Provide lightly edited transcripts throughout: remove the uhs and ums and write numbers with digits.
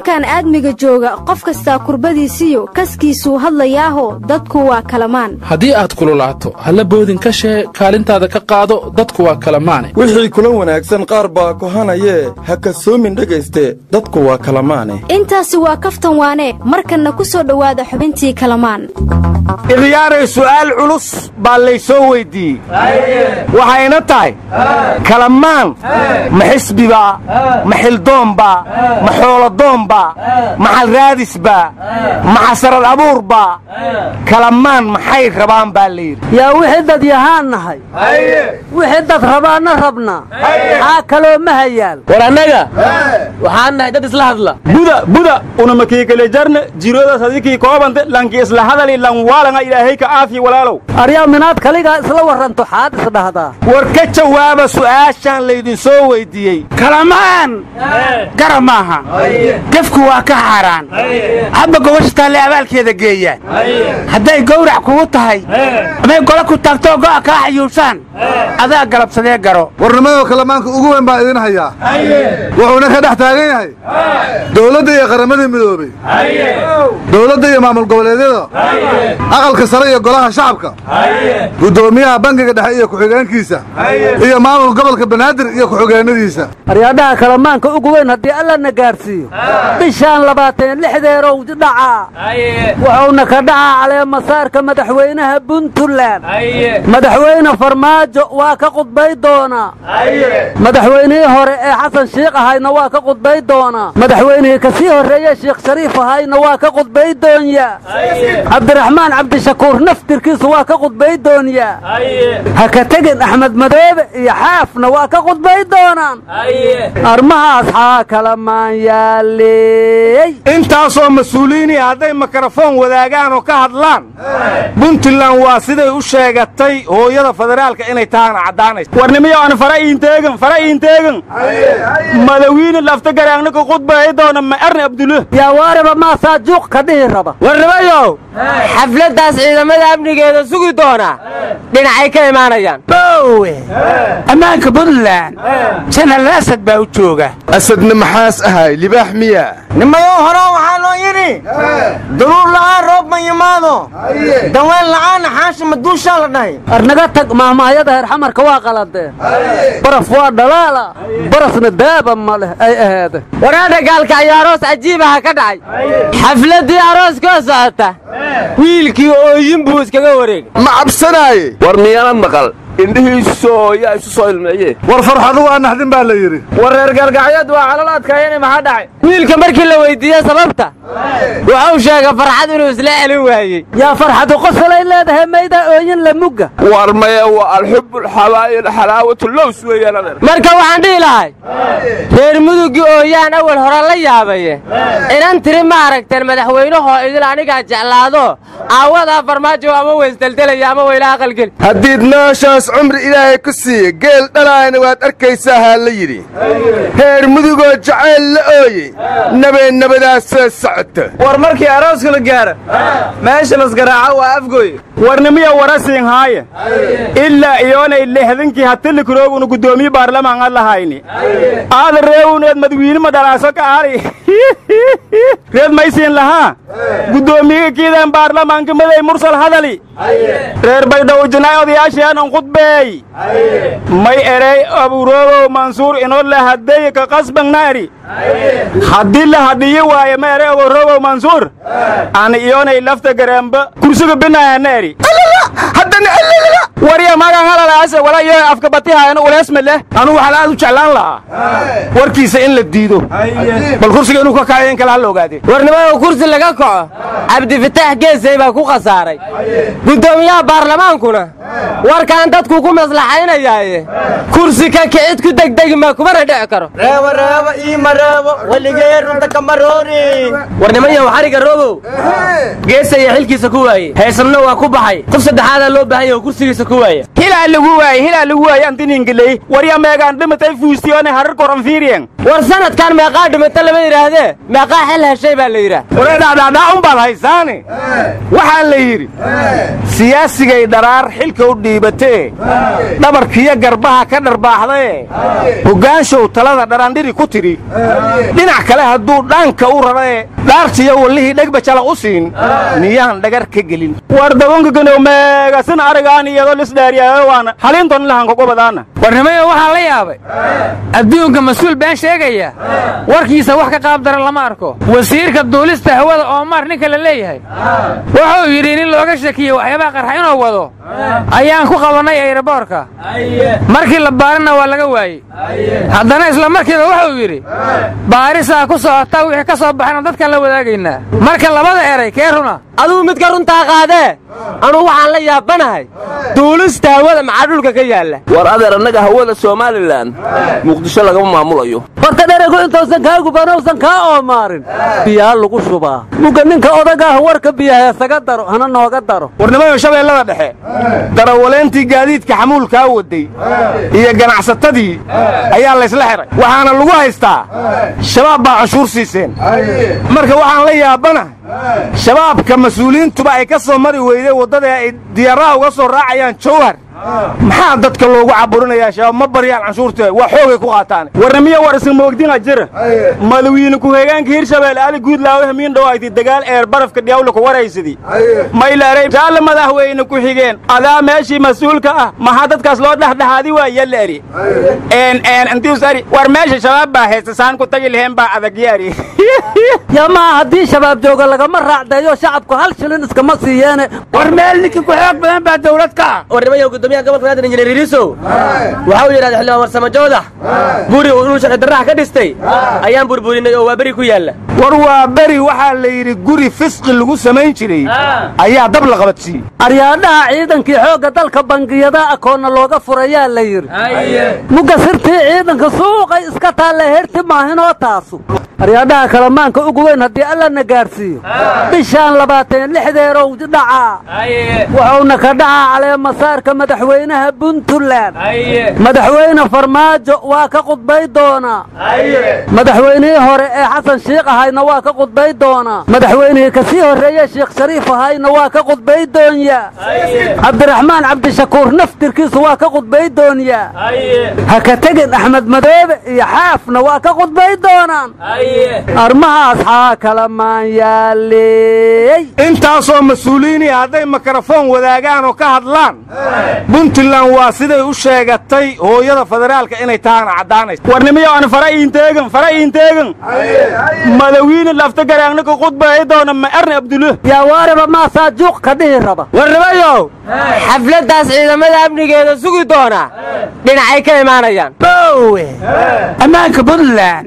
koonkan aadmiga jooga qof kasta kurbadiisiyo kaskiisu hadlayaaho dadku waa kalamaan haddii aad kululaato halla boodin ka shee kaalintaada ka qaado dadku waa kalamaane wixii kula wanaagsan qaar baa kohanayee ha kasoomin dhegayste dadku waa kalamaane intaasi waa kaftan waane markanna ku soo dhowaada xubintii kalamaan ikhiyaaray su'aal culus baa laysoo weyddiiyey waxayna tahay kalamaan ma xisbibaa ma xildoonbaa ma xooladoonbaa ma xalraadisbaa ma xasarad abuurbaa kalamaan maxay rabaan baa layidhi yaa wixii dad yahaan nahay wixii dad rabaanna rabna aa kaloo ma hayaal war annaga waxaan nahay dad isla hadla buda unamakiikale jarna jiroodaas adikii koobante lanki isla hadali lanwaalanga ilaahay ka aafi walaalow aryaa minaad kaligaa isla warranto xaad isdhahdaa war ka jawaaba su'aashaan laydin soo weyddiiyey kalamaan garab maaha gefku waa ka xaaraan habba gobasha taalle abaalkeeda geeyaan hadday gawrac kugu tahay amay gola ku taagtoo go'a kaa xayuubsaan adaa galabsadee garo warnimadoo kalamaanka ugu weyn baa idin hayaa wuxuuna ka dhex taagan yahay dawladda iyo qaramadii midoobey dawladda iyo maamul goboleedyada aqalka sare iyo golaha shacabka guddoomiyaha bangiga dhexe iyo ku-xigeenkiisa iyo maamul gobolka banaadir iyo ku-xigeenadiisa aryaadhaha kalamaanka ugu weyn haddii allana gaadhsiiyo bishaan 26deerow dhacaa wuxuuna ka dhacaa caleemasaarka madaxweynaha puntland madaxweyne farmaajo waa ka qudbay doonaa madaxweynihii hore ee xasan shiikh ahayna waa ka qudbay doonaa madaxweynihii ka sii horreeye sheekh shariif ahayna waa ka qudbay doonyaa cabdiraxmaan cabdishakuur naftirkiisu waa ka qudbay doonyaa ha ka tegin axmed madoobe iyo xaafna waa ka qudbay doonaan armahaas xaa kalamaan yaaleey intaasoo mas-uuliyiini hadday mikrofoon wadaagaan oo ka hadlaan puntland waa siday u sheegatay hooyada federaalka inay tahana caddaanayso warnimiyo aan fara iinteegan madawiine lafta garaagna ka qudbay doona ma arni abdulle yaa waaraba maasaa juuq ka dhihi raba warnimayow xafladdaas ciidamada amnigeeda sugi doona dhinacay ka imaanayaan boowe ammaanka puntland janal asad baa u jooga asadna maxaas ahay libaax miya nimayow horaan waxaa loo yidhi daruur la'aan roob ma yimaado daween la'aanna xaasha maduushaa la dhahay arnaga tag mahmahyada heer xamarka waa qaladeen baraf waa dhalaala barasna daaba ma leh ay aheede waraadha gaalka ayaa aroos cajiibaha ka dhacay xafladdii aroos koo socota wiilkii ooyin buu iskaga wareegay ma cabsanaaye war miyana maqal indhihiisoo yaa isu soo ilmeeye war farxadu waa naxdin baa la yidhi war reer galgacyad waa calalaadkaayani maxaa dhacay wiilka markii la weyddiiyey sababta wuxuu sheegay farxad inuu isla celin waayey yaa farxadu qosolay leedahay maydaa ooyin la mugga war maya waa alxubu alxabaa'il xalaawatu lows weeyaan adeer marka waxaan dhihi lahay reer muduggii ooyaan awal hore la yaabaye inan tiri ma aragteen madaxweynahoo idil anigaa jeclaado aawadaa farmaajo ama weysdeldelaya ama weyla aqalgeli haddiid nooshaas cumri ilaahay ku siiye geel dhalaayna waad arkaysaa haa la yidhi reer mudugoo jacayl la ooyey nabadaas soo socota war markii arooska la gaara meesha lasgaraaca waa afgooye warnimiya warasiin haaya ilaa iyoonay lehdankii hatilikuroogun guddoomiye baarlamaan aan lahayni aada reewuneed madawiine madhalaaso ka aali reed maysiin lahaa guddoomiye kiideen baarlamaanka maday mursal hadali reer baydhaw jinaay odayaasheenan khudbeey may erey abuuroobow mansuur inoo la hadeeye ka qasbangnaari haddii la hadhiyi waaye ma erey abuuroobow mansuur ana iyoonay lafta gareemba kursiga binaayana eri haddana warya magan halalaase wala iyo afka batihaayana uleesma leh anugu waxaan aad u jeclaan lahaa warkiisa in la diido bal kursiga inuu ka kacayo in kale ha la ogaadee warnimada kursi laga kaco cabdifitaax geesay baa ku khasaaray guddoomiyaha baarlamaankuna warkaan dadku ku maslaxaynayaaye kursi ka kicid ku degdegi ma kumana dhici karo reebo iima reebo weligee runta kama roorin warnimayow xariga roobow geesaya xilkiisa ku waaye heesanna waa ku baxay qof saddexaadaa loo baahan yaho kursigiisa ku waaya hilaa lagu waaye antiningiley warya meegaan dhimatay fuustiyoone harar koran fiiriyen war sanadkan meeqaa dhimata lama yidhaahdee meeqaa xil heshay baa la yidhaah waree dhacdhacdhaa un baad haysaane waxaa la yidhi siyaasigay dharaar xilka u dhiibatee dhabarkiyo garbaha ka dharbaaxdaye hoggaanshow talada dharandhiri ku tidhi dhinac kale hadduu dhaanka u rarae dhaartiyo wallihii dhegbajala u siin miyaan dhagar ka gelin war dabanka ganow meegasin arigaan iyadoo lisdhaariyaayo waana xaliinton lahanka gobadaana warnimayo waxaa la yaabay adduunka mas-uul been sheegaya warkiisa wax ka qaab daran lama arko wasiirka duulista hawada Omar ninka la leeyahay wuxuu yidhi nin looga shakiyo waxyaabaha qarxa inuu wado ayaan ku qabanay aeroboorka markii la baarina waa laga waayey haddana isla markiiba wuxuu yidhi baarisaa ku socota wixii ka soo baxayna dadkan la wadaagaynaa marka labada eray kee runa adigu midka runtaa qaadee anugu waxaan la yaabanahay duulista hawada maxaa dhulka ka yaalla war adeer annaga hawada somalilan muqdisho lagama maamulayo horta dheregu intausan kaa guban uusan kaa oomaarin biyaa lagu shubaa muga ninka odagaah warka biyaha isaga daro hana nooga daro warnimayo shabeellada dhexe darawaleentii gaadiidka xamuulkaa waday iyo ganacsatadii ayaa laysla xiray waxaana lagu haystaa shabaab baa canshuur siiseen marka waxaan la yaabanahay shabaabka mas-uuliyiintuba ay ka soo mari weyday waddada ay diyaaraha uga soo raacayaan jawhar maxaa dadka loogu caburinayaa shabaab ma baryaan canshuurta waa xoogay ku qaataan warnimiya war isin moogdina jira madawiine ku-xigeenka hirshabeelle ali guudlaawe hamiin dhawayti dagaal eer barafka dhiyawla ku waraysidii maylaaray jaalle madaxweyne ku-xigeen adaa meeshii mas-uulka ah maxaa dadkaas loo dhexdhexaadi waa yalla eri intius ari war meesha shabaab baa haysta saan ku tagi laheen baa adag yaari yamaa haddii shabaab jooga lagama raacdeeyo shacabku hal shilin iskama siiyeene war meel ninkii ku xoog badan baa dawlad ka ah warnimayo gudoomiyaha gobolka naadir injineer Riiso waxa uu yiraahday xildhibaan warsamo joodax guri uu sharci darraha ka dhistay ayaan burburinay oo waa bari ku yaala war waa bari waxaa la yidhi guri fisqi lagu samayn jiray ayaa dab la qabatay aryaadhaha ciidankii xoogga dalka bangiyada akoonna looga furayaa la yidhi muga sirtii ciidanka suuqay iska taalla herti maahinoo taasu aryaadhaha kalamaanka ugu weyn haddii alla na gaarsiiyo bishaan 26 dhacaa wuxuuna ka dhacaa caleemasaarka madaxweynaha Puntland madaxweyne Farmaajo waa ka qudbay doonaa madaxweynihii hore ee Xasan Sheekh ahayna waa ka qudbay doonaa madaxweynihii ka sii horeeyay Sheekh Shariif ahayna waa ka qudbay doonyaa Cabdiraxmaan Cabdishakuur naftirkiisu waa ka qudbay doonyaa ha ka tagin Axmed Madoobe iyo Xaafna waa ka qudbay doonaan armahaas xaa kala maan yaalay intaasoo mas-uuliyiin hadday mikrafoon wadaagaan oo ka hadlaan Puntland waa siday u sheegatay hooyada federaalka inay taana cadaanayso warnimiyo aan fara'iin teegan madawiine lafta garaangna ku qudbay doona ma arni Abdullah yaa waaraba ma saajuq ka dhihi raba warnimayo xafladaas ciidamada amnigeeda sugi doona dhinacay ka imaanayaan boowe amaanka Puntland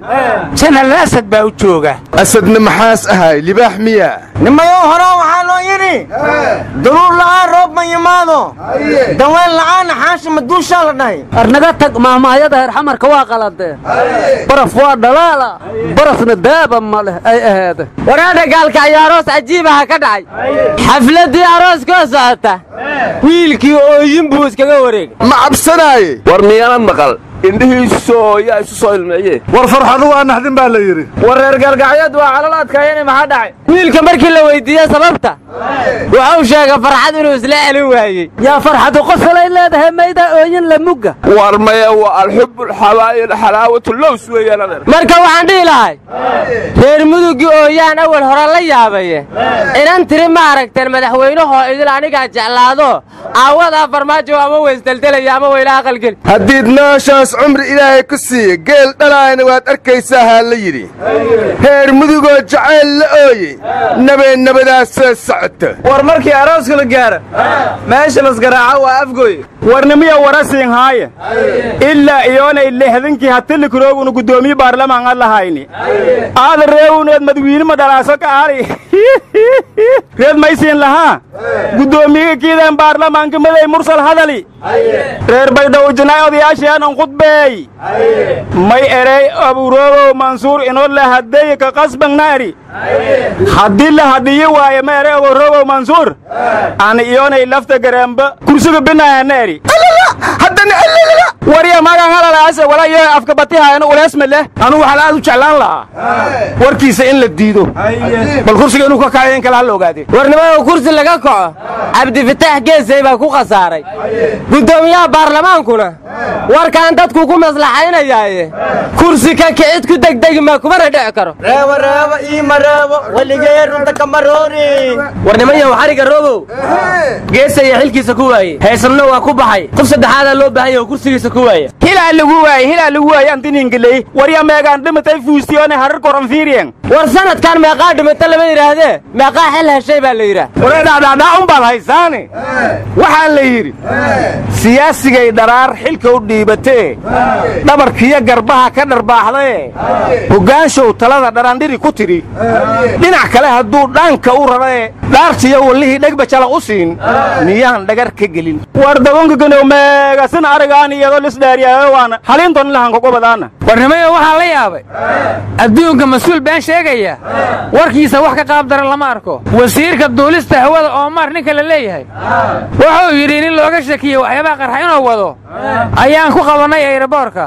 General Asad baa u jooga asadna maxaas ahay libaax miya nimayo hore waxaa loo yidhi daruur la'aan roob ma yimaado daween la'aan xaashi maduushaa la dhahay arnaga tag maahmaayada heer xamarka waa qaladee baraf waa dhalaala barafna daaba ma leh ay aheede waraadha gaalka ayaaroos cajiibaha ka dhacay xafladii aroos koo socota wiilkii ooyin buu iskaga wareegay ma cabsanaaye war miyaanad maqal indhihiisu yaa isu soo ilmeeyay war farxadu waa naxdin baa la yiri war reer galgacyad waa calal adkaayeen maxaa dhacay wiilka markii la weydiiyay sababta waxa uu sheegay farxad inuu isla celin waayay yaa farxadu qosolay leedahay mayda ooyin la muga war maya waa alxubul xawaayil xalaawatu lows weeyaan adeer marka waxaan dhihi lahay reer mudugii ooyaan awal hore la yaabay inaan tiri ma aragteen madaxweynahoo idil aniga jeclaado aawada Farmaajo ama weysdaldelaya ama weyla aqalgal hadii nooshaas cumri ilaahay ku siiye geel dhalaayna waad arkaysaa ha la yidhi heer mudugoo jacayl la ooye nabadaas socota war markii arooska la gaaro meesha lasgaraaco waa afgooy warnimiya warasiin haaye ilaa iyoonay 60kii hatili kurooguna gudoomiye baarlamaanka lahayni aad reewuneed madawiine ma dhalaaso ka aari reed maysiin lahaa gudoomiye kiidan baarlamaanka maday mursal hadali reer baydhabo janaay odayaasheen khudbay may erey abuuroobo mansuur inoo la haday ka qasban naari hadii la hadiyo waaye ma erey abuuroobo mansuur aan iyoonay lafta garaamba kursiga binaaya naari haddana warya magan halalaas wala iyo afka batiha ina walaasma leh anu waxa aad u jeclaan lahaa warkiisa in la diido bal kursiga inuu ka kacay in kala hal ogaade warnimada kursi laga kaco Cabdi Fataax Geesay baa ku qasaaray gudoomiyaha baarlamaankuna warkaan dadku ku maslaxaynayay kursi ka kicid ku degdeg ma kuma dhici karo reeba ii mareebo waligeer inta kamaroori warnimada xariga roobo Geesay xilkiisa ku waayay heesanna waa ku baxay qof saddexaad loo baahan yahay kursigiisa ku waayay hilaa lagu waayay antin galay warya meegaan dhimatay fuustiyoona harar koran fiiriyeen war sanadkan meeqa dhimatay lama yiraahdee meeqa xil heshay baa la yiraahdaa wareedada un bal haysaani waxa la yiri siyaasigay daraar xilka u dhiibatay dhabarkiya garbaha ka dharbaaxday hogaanshow talada dharaandhiri ku tiri dhinac kale haduu dhaanka u rabay dhaartiyo walihi dhagba jala u siin niyaan dhagar ka gelin war dabanka ganow meega san aragaan iyadoo lis dhaariyayo waana halintan lahan ku gobadaana warnimada waxa la yaabay adduunka mas'uul baan sheegaya warkiisa wax ka qaab daran lama arko wasiirka duulista hawada Omar ninka la leeyahay wuxuu yiri in looga shakiyo waxyaabo qarxa inuu wado ayaan ku qabanay aeroboorka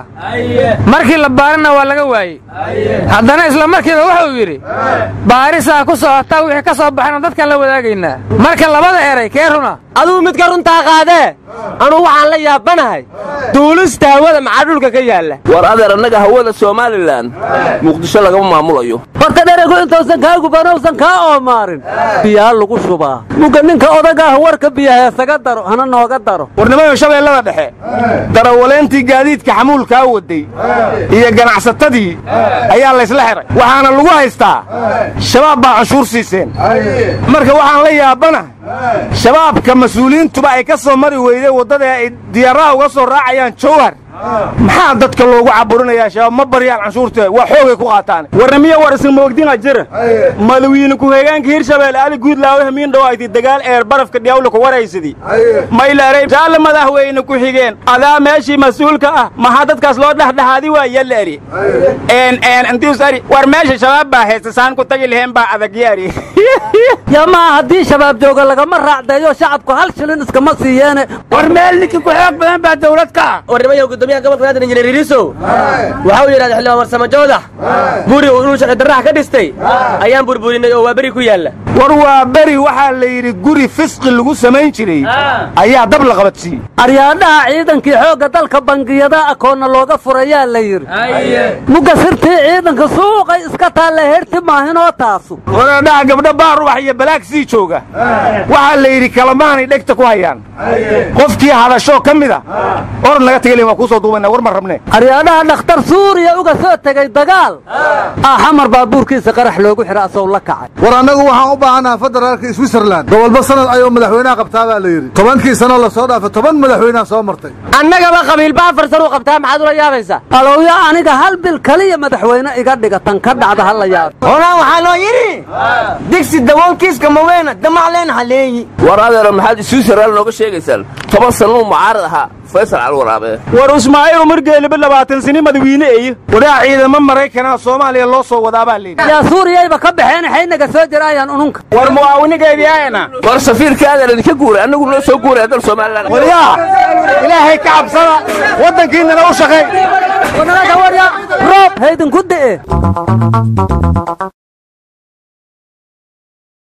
markii la baarna waa laga waayay haddana isla markiiba wuxuu yiri baarisa ku socota wixii ka soo baxay dadka la wadaagayna marka labada eray keeruna aduu mid ka runta qaade anu waxaan la yaabanahay duulista hawada macadulka ka yaala war adeer anaga hawada Soomaaliland Muqdisho laga maamulayo horta dheerego intoosan kaagu banowsan ka Omarin biyaa lagu shubaa muga ninka odaga warka biyaha saga daro hana nooga daro warnimada shabeellada dhexe darawaleyntii gaadiidka xamuulka waday iyo ganacsatadii ayaa la isla xiray waxaana lagu haystaa shabaab baa cashuur siiseen marka waxaan la yaabanahay shabaabka mas'uuliyiintuba ay ka soo mari weeyday wadada ay diyaaraha uga soo raacayaan Jowhar maxaa dadka loogu caburinayaa shabaab ma bariyaan cashuurta waa xoogay ku qaataan warnamiya war isma moogdina jira madawiina ku heegaanka Hirshabelle Ali Guudlaawe hamiin dhawaaytay dagaal eer barafka dhiyawla ku waraysidii ma ilaaray jaal madaxweyne ku xigeen adaa meeshii mas'uulka ah ma dadkaas loo dhaxdhaxaadi waa yaleeri intii sari war meesha shabaab baa heestaan ku tagi leheen baa adag yaari yama hadii shabaab jooga laga ma raacdayo shacabku hal shilin iska ma siiyeen war meel ninka ku xoog badan baa dawladka warnimada gudoomiyaha gobolka Raadin Injineer Riiso waxa uu yiraahdaa xilli warsamo jooda guri uu shaqo daraha ka dhistay ayaan burburinay oo waa bari ku yaala war waa bari waxa la yiri guri fisqi lagu sameyn jiray ayaa dab la qabatay aryaadaha ciidankii xooga dalka bangiyada akoona looga furayaa la yiri muga sirtii ciidanka suuqa iska taala herti maahinoo taasu waradaha gabdha baar wax iyo balaag sii jooga waxa la yiri kalamaanay dhegta ku hayaan qofkii hadasho kamida or laga tagay waa ku soo duubana war ma rabne aryaadaha dhakhtar Suuriya uga soo tagay dagaal xamar baabuurkiisa qarax loogu xiraa soo la kacay war anagu waxaan u baahanahay federaalka Switzerland gobolba sanad ayuu madaxweynaha qabtaa baa la yiri 10kii sano la soo dhaafay 10 madaxweynaha soo martay annaga ba qabiil ba afar sano qabtaa maxaad u la yaabaysaa alooya aniga hal bil kaliya madaxweyne iga dhigatan ka dhacda hal la yaab horaan waxa loo yiri digsi dawoonkiiska maweena damacleen haleeyi war adeer maxaad Switzerland looga sheegaysan 10 sano mucaarad aha Faisal Al-Waraabe war Ismaaciil Umar Geeliba 20 sano madaxweyne ay wadaa ciidamada Mareykanka Soomaaliya loo soo wadaa baa leeyahay ya Suuriya ba ka baxeen xaynaga soo jirayaan ununka war muwaawinigeediyayna war safiirka adeer ka guuray anagu noo soo guuray dal Soomaaliland wariya ilaahay ka cabsada wadankiina u shaqeey wadanaga warya roob haydan ku dee